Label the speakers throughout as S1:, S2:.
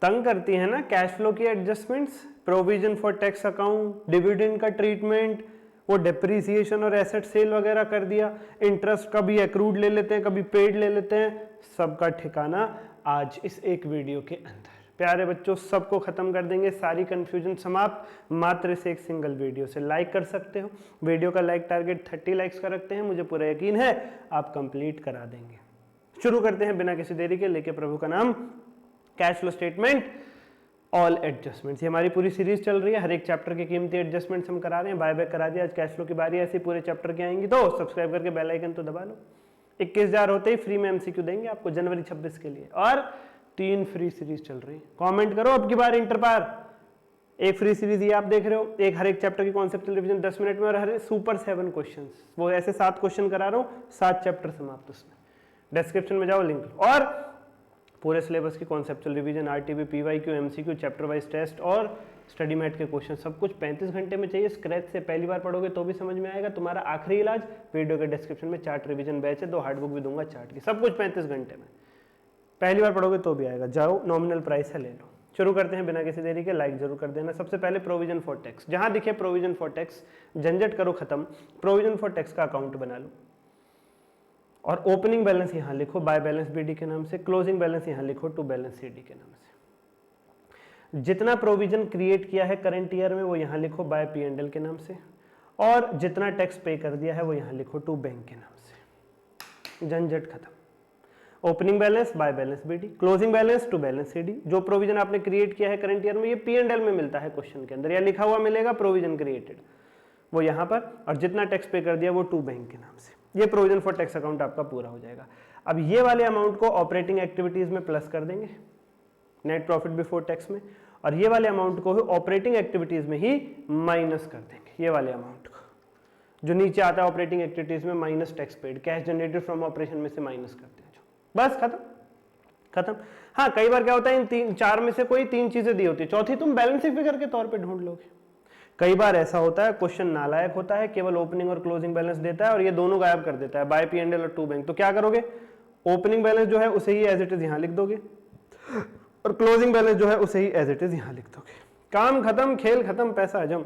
S1: तंग करती है ना कैश फ्लो की adjustments, provision for tax account, dividend का ट्रीटमेंट, वो डेप्रीसिएशन और एसेट सेल वगैरह कर दिया, इंटरेस्ट कभी एक्रूड ले लेते हैं कभी पेड ले लेते हैं, सबका ठिकाना आज इस एक वीडियो के अंदर। प्यारे बच्चों सबको खत्म कर देंगे, सारी कंफ्यूजन समाप्त मात्र से एक सिंगल वीडियो से। लाइक कर सकते हो, वीडियो का लाइक टारगेट 30 लाइक्स का रखते हैं, मुझे पूरा यकीन है आप कंप्लीट करा देंगे। शुरू करते हैं बिना किसी देरी के, लेके प्रभु का नाम, cash flow statement all adjustments. ये हमारी पूरी सीरीज चल रही है, हर एक चैप्टर के कीमती एडजस्टमेंट्स हम करा रहे हैं, बाय बैक करा दिया, आज कैश फ्लो की बारी, ऐसे पूरे चैप्टर की आएंगी तो सब्सक्राइब करके बेल आइकन तो दबा लो। 21,000 होते ही फ्री में एमसीक्यू देंगे आपको जनवरी 26 के लिए, और 3 फ्री सीरीज चल रही है। कमेंट करो अब की बार इंटर पार, एक फ्री सीरीज ये आप देख रहे हो, एक हर एक चैप्टर की कॉन्सेप्चुअल रिवीजन 10 मिनट में, और हर सुपर 7 क्वेश्चन, वो ऐसे 7 क्वेश्चन करा रहा हूँ, 7 चैप्टर समाप्त उसमें। डिस्क्रिप्शन में जाओ लिंक, और पूरे सिलेबस की conceptual revision, RTB, PYQ, MCQ, chapter wise test और स्टडी मैट के क्वेश्चन, सब कुछ 35 घंटे में चाहिए। स्क्रैच से पहली बार पढ़ोगे तो भी समझ में आएगा। तुम्हारा आखिरी इलाज वीडियो के डिस्क्रिप्शन में चार्ट रिवीजन बैच है, 2 हार्ड बुक भी दूंगा चार्ट की, सब कुछ 35 घंटे में, पहली बार पढ़ोगे तो भी आएगा। जाओ, नॉमिनल प्राइस है, ले लो। शुरू करते हैं बिना किसी देरी के, लाइक जरूर कर देना। सबसे पहले प्रोविजन फॉर टैक्स, जहां दिखे प्रोविजन फॉर टैक्स झंझट करो खत्म, प्रोविजन फॉर टैक्स का अकाउंट बना लो, और ओपनिंग बैलेंस यहां लिखो बाय बैलेंस बीडी के नाम से, क्लोजिंग बैलेंस यहां लिखो टू बैलेंस सीडी के नाम से। जितना प्रोविजन क्रिएट किया है करंट ईयर में वो यहां लिखो बाय पी&एल के नाम से, और जितना टैक्स पे कर दिया है वो यहां लिखो टू बैंक के नाम से। झंझट खत्म। Opening balance by balance BD, closing balance to balance CD. जो प्रोविजन आपने क्रिएट किया है करंट ईयर में, ये पी&एल में मिलता है क्वेश्चन के अंदर, या लिखा हुआ मिलेगा प्रोविजन क्रिएटेड, वो यहां पर, और जितना टैक्स पे कर दिया वो टू बैंक के नाम से। ये प्रोविजन फॉर टैक्स अकाउंट आपका पूरा हो जाएगा। अब ये वाले अमाउंट को ऑपरेटिंग एक्टिविटीज में प्लस कर देंगे, नेट प्रॉफिट बिफोर टैक्स में, और ये वाले अमाउंट को ऑपरेटिंग एक्टिविटीज में ही माइनस कर देंगे। ये वाले अमाउंट को जो नीचे आता है ऑपरेटिंग एक्टिविटीज में minus tax paid, cash generated from operation में से माइनस करते हैं, जो बस खत्म खत्म। हाँ, कई बार क्या होता है, इन 4 में से कोई 3 चीजें दी होती है, चौथी तुम बैलेंसिंग फिगर के तौर पे ढूंढ लोगे। कई बार ऐसा होता है क्वेश्चन नालायक होता है, केवल ओपनिंग और क्लोजिंग बैलेंस देता है और ये दोनों गायब कर देता है, बाय पी&एल और टू बैंक। तो क्या करोगे, ओपनिंग बैलेंस जो है उसे ही एज इट इज यहां लिख दोगे, और क्लोजिंग बैलेंस जो है उसे ही एज इट इज यहां लिख दोगे। काम खत्म, खेल खत्म, पैसा हजम।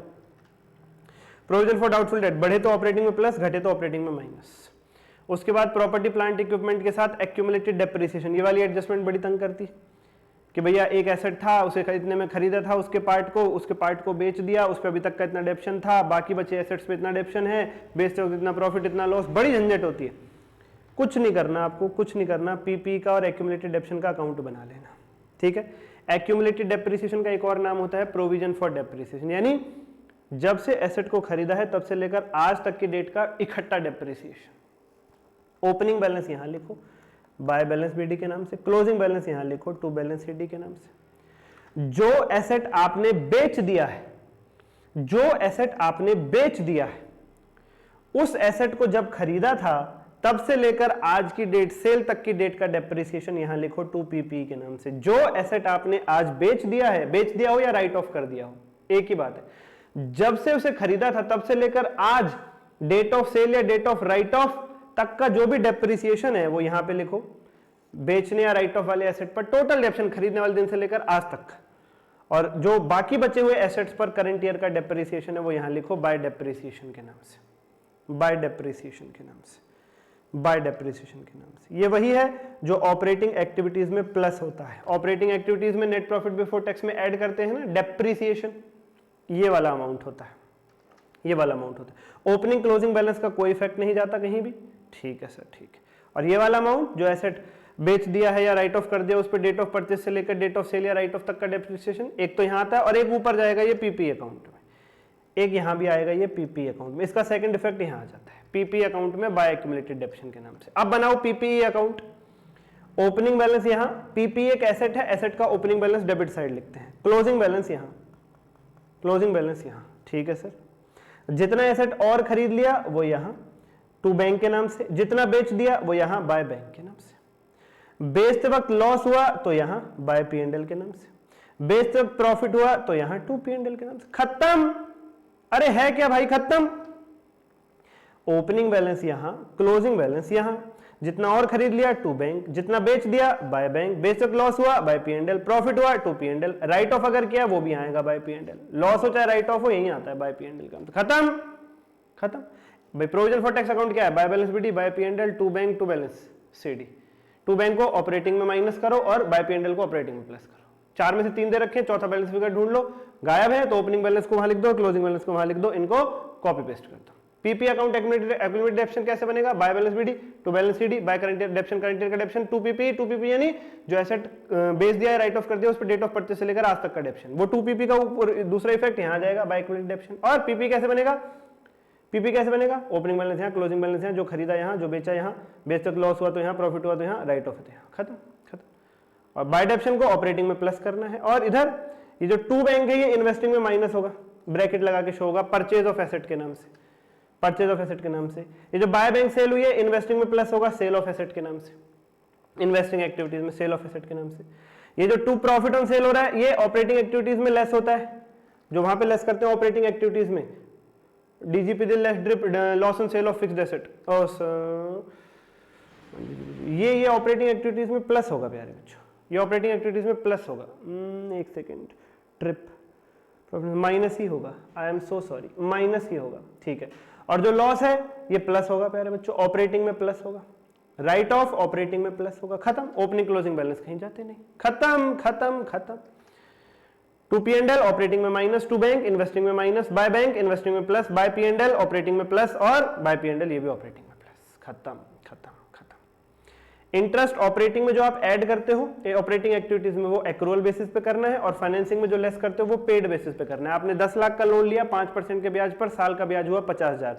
S1: प्रोविजन फॉर डाउटफुल डेट, बढ़े तो ऑपरेटिंग में प्लस, घटे तो ऑपरेटिंग में माइनस। उसके बाद प्रॉपर्टी प्लांट इक्विपमेंट के साथ एक्यूमुलेटेड डेप्रिसिएशन, ये वाली एडजस्टमेंट बड़ी तंग करती है कि भैया एक एसेट था, उसे इतने में खरीदा था, उसके पार्ट को बेच दिया, उस पर अभी तक का इतना डेप्शन था, बाकी बचे एसेट्स पे इतना डेप्शन है, बेचते वक्त इतना प्रॉफिट इतना लॉस, बड़ी झंझट होती है। कुछ नहीं करना आपको, कुछ नहीं करना, पीपी का और एक्यूमुलेटेड डेप्शन का अकाउंट बना लेना, ठीक है। एक्यूमुलेटेड डेप्रिसिएशन का एक और नाम होता है प्रोविजन फॉर डेप्रिसिएशन, यानी जब से एसेट को खरीदा है तब से लेकर आज तक की डेट का इकट्ठा डेप्रिसिएशन। ओपनिंग बैलेंस यहां लिखो बाय बैलेंस बीडी के नाम से, क्लोजिंग बैलेंस यहां लिखो टू बैलेंस सीडी के नाम से। जो एसेट आपने बेच दिया है, जो एसेट आपने बेच दिया है, उस एसेट को जब खरीदा था तब से लेकर आज की डेट, सेल तक की डेट का डेप्रिसिएशन यहां लिखो टू पीपी के नाम से। जो एसेट आपने आज बेच दिया है, बेच दिया हो या राइट ऑफ कर दिया हो, एक ही बात है। जब से उसे खरीदा था तब से लेकर आज डेट ऑफ सेल या डेट ऑफ राइट ऑफ तक का जो भी डेप्रिसिएशन है वो यहां पे लिखो, बेचने या राइट ऑफ वाले एसेट पर टोटल डेप्शन खरीदने वाले दिन से लेकर आज तक, और जो बाकी बचे हुए एसेट्स पर करंट ईयर का डेप्रिसिएशन है वो यहां लिखो बाय डेप्रिसिएशन के नाम से, बाय डेप्रिसिएशन के नाम से, बाय डेप्रिसिएशन के नाम से। ये वही है जो ऑपरेटिंग एक्टिविटीज में प्लस होता है। ऑपरेटिंग एक्टिविटीज में नेट प्रॉफिट बिफोर टैक्स में ऐड करते हैं ना डेप्रिसिएशन, ये वाला अमाउंट होता है, ये वाला अमाउंट होता है। ओपनिंग क्लोजिंग बैलेंस का कोई इफेक्ट नहीं जाता कहीं भी, ठीक है सर, ठीक है। और ये वाला अमाउंट जो एसेट बेच दिया है या राइट ऑफ कर दिया, उस पर डेट ऑफ परचेज से लेकर डेट ऑफ सेल या राइट ऑफ तक का डेप्रिसिएशन, एक तो यहां आता है और एक ऊपर जाएगा ये पीपी अकाउंट में, एक यहां भी आएगा ये पीपी अकाउंट में। इसका सेकंड इफेक्ट यहां आ जाता है पीपी अकाउंट में बाय एक्यूमुलेटेड डेप्शन के नाम से। अब बनाओ पीपी अकाउंट। ओपनिंग बैलेंस यहां, पीपी एक एसेट है, एसेट का ओपनिंग बैलेंस डेबिट साइड लिखते हैं, क्लोजिंग बैलेंस यहां, क्लोजिंग बैलेंस यहां, ठीक है सर। जितना एसेट और खरीद लिया वो यहां टू बैंक के नाम से, जितना बेच दिया वो यहां बाय बैंक के नाम से। बेचते वक्त लॉस हुआ तो यहां बाय पी&एल के नाम से, बेचते वक्त प्रॉफिट हुआ तो यहां टू पी&एल के नाम से। खत्म। अरे है क्या भाई, खत्म। ओपनिंग बैलेंस यहां, क्लोजिंग बैलेंस यहां, जितना और खरीद लिया टू बैंक, जितना बेच दिया बाय बैंक, बेशक लॉस हुआ बाय P&L, प्रॉफिट हुआ टू P&L, राइट ऑफ अगर किया वो भी आएगा बाय P&L, लॉस हो चाहे राइट ऑफ हो यही आता है बाय P&L का, खत्म खत्म भाई। प्रोविजन फॉर टैक्स अकाउंट क्या है, by balance BD by P&L, to bank to balance CD, to bank को ऑपरेटिंग में माइनस करो और बाय P&L को ऑपरेटिंग में प्लस करो, 4 में से 3 दे रखे, चौथा बैलेंस फिगर ढूंढ लो, गायब है तो ओपनिंग बैलेंस को वहां लिख दो, क्लोजिंग बैलेंस को वहां लिख दो, इनको कॉपी पेस्ट कर दो। पीपी अकाउंट एक्यूमुलेटेड डेप्शन कैसे बनेगा, by balance BD to balance CD by current year depreciation, current year का डेप्शन टू पीपी यानी जो एसेट बेच दिया है राइट ऑफ कर दिया उस पर डेट ऑफ परचेज से लेकर आज तक का डेप्शन, वो टू पीपी का दूसरा इफेक्ट यहाँ आ जाएगा बाय एक्यूमुलेटेड डेप्शन। और पीपी कैसे बनेगा, पीपी कैसे बनेगा, ओपनिंग बैलेंस यहाँ, क्लोजिंग बैलेंस यहाँ, जो खरीदा यहाँ, जो बेचा यहाँ, बेच तक लॉस हुआ तो यहाँ, प्रॉफिट हुआ तो यहाँ, राइट ऑफ है तो यहाँ, खत्म खत्म। और बाय डेप्शन को ऑपरेटिंग में प्लस करना है। और इधर ये जो टू बैंक है ये इन्वेस्टिंग में माइनस होगा, ब्रैकेट लगा के शो होगा परचेज ऑफ एसेट के नाम से, परचेज ऑफ एसेट के नाम से। ये जो बाय बैंक सेल हुई है इन्वेस्टिंग में प्लस होगा सेल ऑफ एसेट के नाम से, इन्वेस्टिंग एक्टिविटीज में सेल ऑफ एसेट के नाम से। ये जो टू प्रॉफिट ऑन सेल हो रहा है ये ऑपरेटिंग एक्टिविटीज में लेस होता है, जो वहां पे लेस करते हैं ऑपरेटिंग एक्टिविटीज में, DGP less drip loss on sale of fixed asset, ये ऑपरेटिंग एक्टिविटीज में प्लस होगा प्यारे बच्चों, ये ऑपरेटिंग एक्टिविटीज में प्लस होगा। एक सेकेंड, ट्रिप माइनस ही होगा, I am so sorry, minus ही होगा, ठीक है। और जो लॉस है ये प्लस होगा प्यारे बच्चों, ऑपरेटिंग में प्लस होगा, राइट ऑफ ऑपरेटिंग में प्लस होगा, खत्म। ओपनिंग क्लोजिंग बैलेंस कहीं जाते नहीं, खत्म खत्म खत्म। टू P&L ऑपरेटिंग में माइनस, टू बैंक इन्वेस्टिंग में माइनस, बाय बैंक इन्वेस्टिंग में प्लस, बाय P&L ऑपरेटिंग में प्लस और बाय P&L ये भी ऑपरेटिंग में प्लस, खत्म खत्म खत्म। इंटरेस्ट ऑपरेटिंग में जो आप ऐड करते हो ऑपरेटिंग एक्टिविटीज में वो एक्रूअल बेसिस पे करना है, और फाइनेंसिंग में जो लेस करते हो वो पेड बेसिस पे करना है। आपने 10 लाख का लोन लिया 5% के ब्याज पर, साल का ब्याज हुआ 50,000,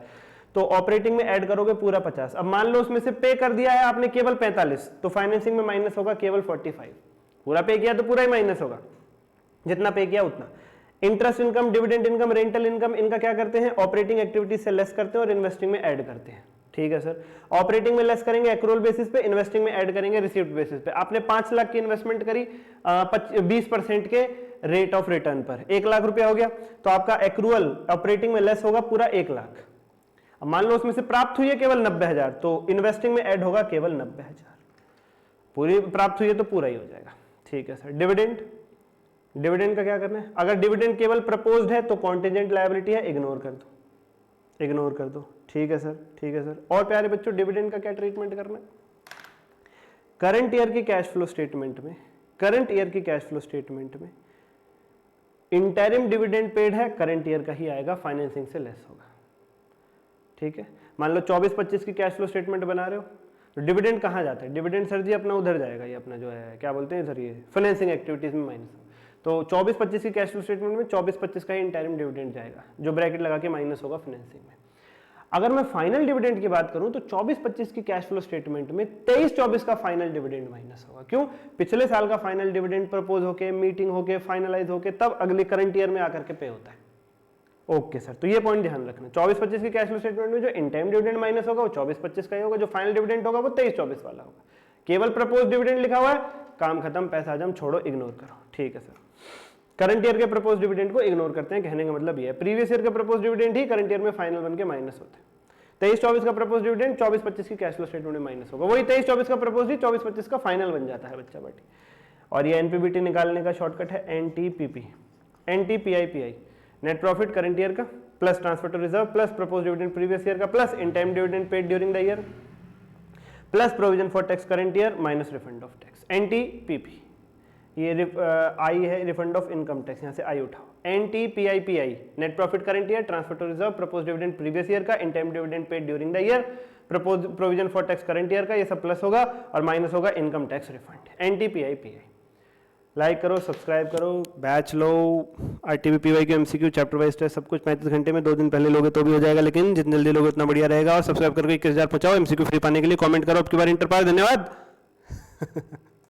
S1: तो ऑपरेटिंग में ऐड करोगे पूरा 50। अब मान लो उसमें से पे कर दिया है आपने केवल 45, तो फाइनेंसिंग में माइनस होगा केवल 45, पूरा पे किया तो पूरा ही माइनस होगा, जितना पे किया उतना। Interest income, dividend income, rental income, इनका क्या करते हैं ऑपरेटिंग एक्टिविटीज से लेस करते हैं और इन्वेस्टिंग में ऐड करते हैं, ठीक है सर। ऑपरेटिंग में लेस करेंगे एक्रूअल बेसिस पे, इन्वेस्टिंग में ऐड करेंगे रिसीव्ड बेसिस पे। आपने 5 लाख की इन्वेस्टमेंट करी 20% के रेट ऑफ रिटर्न पर, 1 लाख रुपया हो गया, तो आपका एक्रूअल ऑपरेटिंग में लेस होगा पूरा 1 लाख। अब मान लो उसमें से प्राप्त हुई है केवल 90,000, तो इन्वेस्टिंग में ऐड होगा केवल 90,000, पूरी प्राप्त हुई है तो पूरा ही हो जाएगा, ठीक है सर। डिविडेंड, डिविडेंड का क्या करना है, अगर डिविडेंड केवल प्रपोज्ड है तो कॉन्टिजेंट लायबिलिटी है, इग्नोर कर दो, इग्नोर कर दो, ठीक है सर, ठीक है सर। और प्यारे बच्चों डिविडेंड का क्या ट्रीटमेंट करना है, करंट ईयर की कैश फ्लो स्टेटमेंट में, करंट ईयर की कैश फ्लो स्टेटमेंट में इंटरिम डिविडेंड पेड है, करंट ईयर का ही आएगा, फाइनेंसिंग से लेस होगा, ठीक है। मान लो 24-25 की कैश फ्लो स्टेटमेंट बना रहे हो, तो डिविडेंड कहाँ जाता है, डिविडेंड सर जी अपना उधर जाएगा, ये अपना जो है क्या बोलते हैं सर, ये फाइनेंसिंग एक्टिविटीज में माइनस। तो 24-25 की कैश फ्लो स्टेटमेंट में 24-25 का ही इंटरिम डिविडेंड जाएगा, जो ब्रैकेट लगा के माइनस होगा फाइनेंसिंग में। अगर मैं फाइनल डिविडेंड की बात करूं तो 24-25 की कैश फ्लो स्टेटमेंट में 23-24 का फाइनल डिविडेंड माइनस होगा। क्यों, पिछले साल का फाइनल डिविडेंड प्रपोज होके, मीटिंग होके, फाइनलाइज होके, तब अगले करंट ईयर में आकर के पे होता है। ओके सर, तो ये पॉइंट ध्यान रखना, 24-25 की कैश फ्लो स्टेटमेंट में जो इंटरिम डिविडेंड माइनस होगा वो 24-25 का ही होगा, जो फाइनल डिविडेंड होगा वो 23-24 वाला होगा। केवल प्रपोज डिविडेंड लिखा हुआ है, काम खत्म, पैसा हजम, छोड़ो, इग्नोर करो, ठीक है सर। करंट ईयर के प्रपोज डिविडेंड को इग्नोर करते हैं, कहने का मतलब ये है प्रीवियस ईयर के प्रपोज डिविडेंड ही करंट ईयर में फाइनल बन के माइनस होते हैं। 23-24 का प्रपोज डिविडेंड 24-25 की कैश फ्लो स्टेटमेंट में माइनस होगा, वही 23-24 का प्रपोज ही 24-25 का फाइनल बन जाता है बच्चा बेटी। और ये एनपीबीटी निकालने का शॉर्टकट है NTPP, NTPIPI, net profit current year का plus transfer to reserve plus propose dividend previous year का plus interim dividend paid during the year plus provision for tax current year minus refund of tax, NTPP. ये आई है refund of income tax, यहाँ से आई उठाओ, NTPIPI, net profit current year, transfer to reserve, propose dividend previous year का, interim dividend paid during the year, propose provision for tax current year का, ये सब प्लस होगा और माइनस होगा income tax refund, NTPIPI. Like करो, subscribe करो, batch लो, आरटीबीपीवाई के एमसीक्यू चैप्टर वाइज टेस्ट सब कुछ 35 घंटे में 2 दिन पहले लोगे तो भी हो जाएगा, लेकिन जितनी जल्दी लोगे उतना बढ़िया रहेगा। और सब्सक्राइब करके 21,000 पहुंचाओ, एमसीक्यू फ्री पाने के लिए कमेंट करो, अब की बार इंटर पास। धन्यवाद।